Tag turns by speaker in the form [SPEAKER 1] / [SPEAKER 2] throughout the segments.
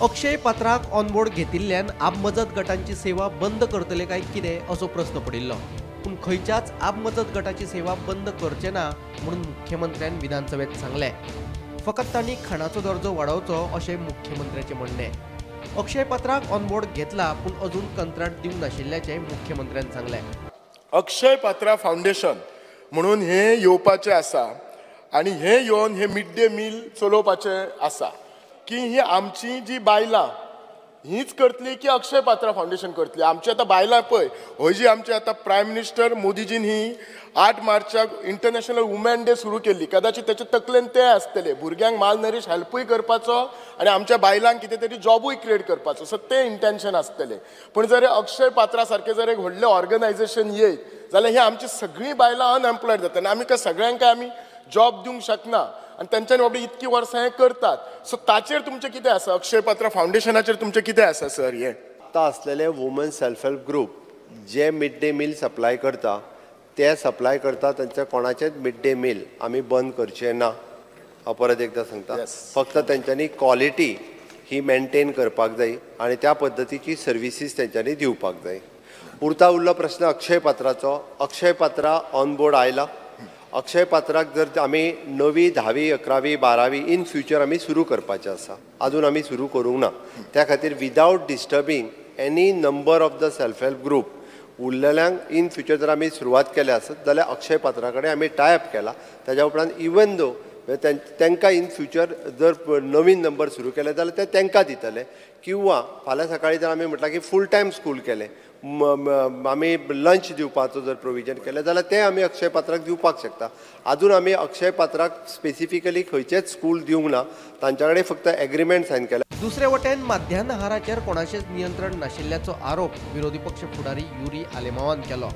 [SPEAKER 1] अक्षय पात्राक ऑनबोर्ड घेतिल्ल्यान आपमजत गटांची सेवा बंद करतले काय कितें असो प्रस्न पडिल्लो। पूण खंयच्याच आपमजत गटाची सेवा बंद करचे ना म्हणून मुख्यमंत्र्यान विधानसभेत सांगले। फकत तांणी खाणाचो दर्जो वाडोवचो अशें मुख्यमंत्र्याचें म्हणणें। अक्षय पात्राक ऑनबोर्ड घेतला पूण अजून कंत्राट दिवंक नाशिल्ल्याचें मुख्यमंत्र्यान सांगलें।
[SPEAKER 2] अक्षय पात्रा फाउंडेशन म्हणून हे येवपाचें आसा आनी हे येवन हे मिड डे मील चलोवपाचें आसा की ही आमची जी बायलां हीच करतली की अक्षय पात्रा फाउंडेशन करतली। आमची आतां बायलां पळय हो जी आमची आतां प्रायम मिनिस्टर मोदीजीन ही 8 मार्चाक इंटरनॅशनल वुमन डे सुरू केल्ली। कदाचित तेचे तकलेन ते आसतले भुरग्यांक माल नरीश हेल्पूय करपाचो आनी आमच्या बायलांक कितें तरी जॉबूय क्रिएट करपाचो, सो ते इंटेंशन आसतलें। पूण जर अक्षय पात्रा सारकें जर एक व्हडलें ऑर्गनायझेशन येयत जाल्यार ही आमची सगळीं बायलां अनएम्प्लॉयड जाता आनी आमी सगळ्यांक आमी जॉब दिवंक शकना आनी तेंच्यांनी बाबडी इतकी वर्सां हें करतात। सो ताचेर तुमचें कितें आसा? अक्षय पात्रा फाउंडेशनाचेर तुमचें कितें आसा सर? हें
[SPEAKER 3] आतां असलेले वुमन सेल्फ हेल्प ग्रुप जे मिड डे मील सप्लाय करता ते सप्लाय करता तेंचे कोणाचेच मिड डे मील आमी बंद करचे ना। हांव परत एकदां सांगता, फक्त तेंच्यांनी क्वॉलिटी ही मेंटेन करपाक जाय आनी त्या पद्दतीची सर्विसीस तेंच्यांनी दिवपाक जाय। उरता उरलो प्रश्न अक्षय पात्राचो। अक्षय पात्रा ऑन बोर्ड आयला। अक्षय पात्राक जर आमी 9वी 10वी 11वी 12वी इन फ्युचर आमी सुरू करपाचें आसा, अजून आमी सुरू करूंक ना। त्या खातीर without disturbing any number of the self help group उरलेल्यांक इन फ्युचर जर आमी सुरवात केल्या आसत जाल्यार अक्षय पात्रा कडेन आमी टायअप केला। त्याच्या उपरांत इवन दो तांकां इन फ्युचर जर नवीन नंबर सुरू केले जाल्यार ते तांकां दितले, किंवा फाल्यां सकाळीं जर आमी म्हटलां की फूल टायम स्कूल केलें, आमी लंच दिवपाचो जर प्रोविजन केलें जाल्यार तें आमी अक्षय पात्राक दिवपाक शकता। अजून आमी अक्षय पात्राक स्पेसिफिकली खंयचेच स्कूल दिवंक ना, तांच्या कडेन फक्त एग्रीमेंट सायन केला।
[SPEAKER 1] दुसरे वटेन मध्यान आहाराचेर कोणाचेच नियंत्रण नाशिल्ल्याचो आरोप विरोधी पक्ष फुडारी युरी आलेमावान केलो।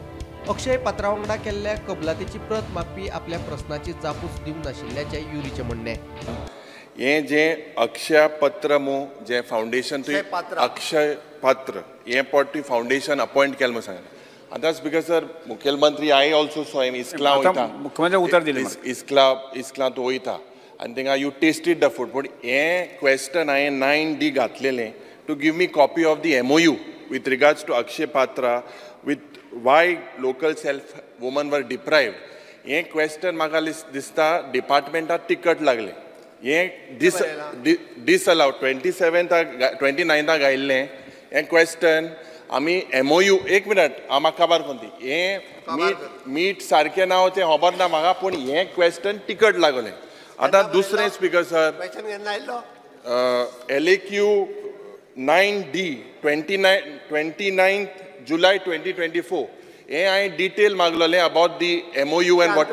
[SPEAKER 1] अक्षय पात्रा वांगडा केल्ल्या कबलातीची प्रत मागपी आपल्या प्रस्नाची जापूस दिवंक नाशिल्ल्याचें युरीचें म्हणणें।
[SPEAKER 4] हे जे अक्षय पत्र जे फाउंडेशन अक्षय पात्र हे पॉटी फाउंडेशन अपॉइंट केलें म्हणून सांगलें। आतांच बिकॉज सर मुखेलमंत्री आय ऑल्सो सॉ हिम इस्कला वयता,
[SPEAKER 5] मुख्यमंत्री उतर दिले
[SPEAKER 4] इस्कला तो वयता आनी थिंगा यू टेस्टेड द फूड। पूण हे क्वेश्चन हांवें 9D घातलेलें to give me copy of the MOU with regards to Akshay Patra with why local self woman were deprived. हे क्वेश्चन म्हाका दिसता डिपार्टमेंटाक तिकट लागलें। हे डिसअलावड 29 घायल्लें हें क्वेश्चन आमी MOU। एक मिनट हांव म्हाका खबर कोण ती हें मीट सारकें नांव तें खबर ना म्हाका, पूण हें क्वेश्चन तिकट लागलें। आतां दुसरें speaker sir LAQ 9D 29 July 2024 हें हांवें डिटेल मागलोलें about the MOU and what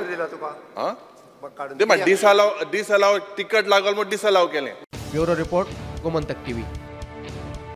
[SPEAKER 4] ते डिसअलाव तिकट लागल म्हूण डिसअलाव केलें।
[SPEAKER 1] Bureau report, Gomantak TV।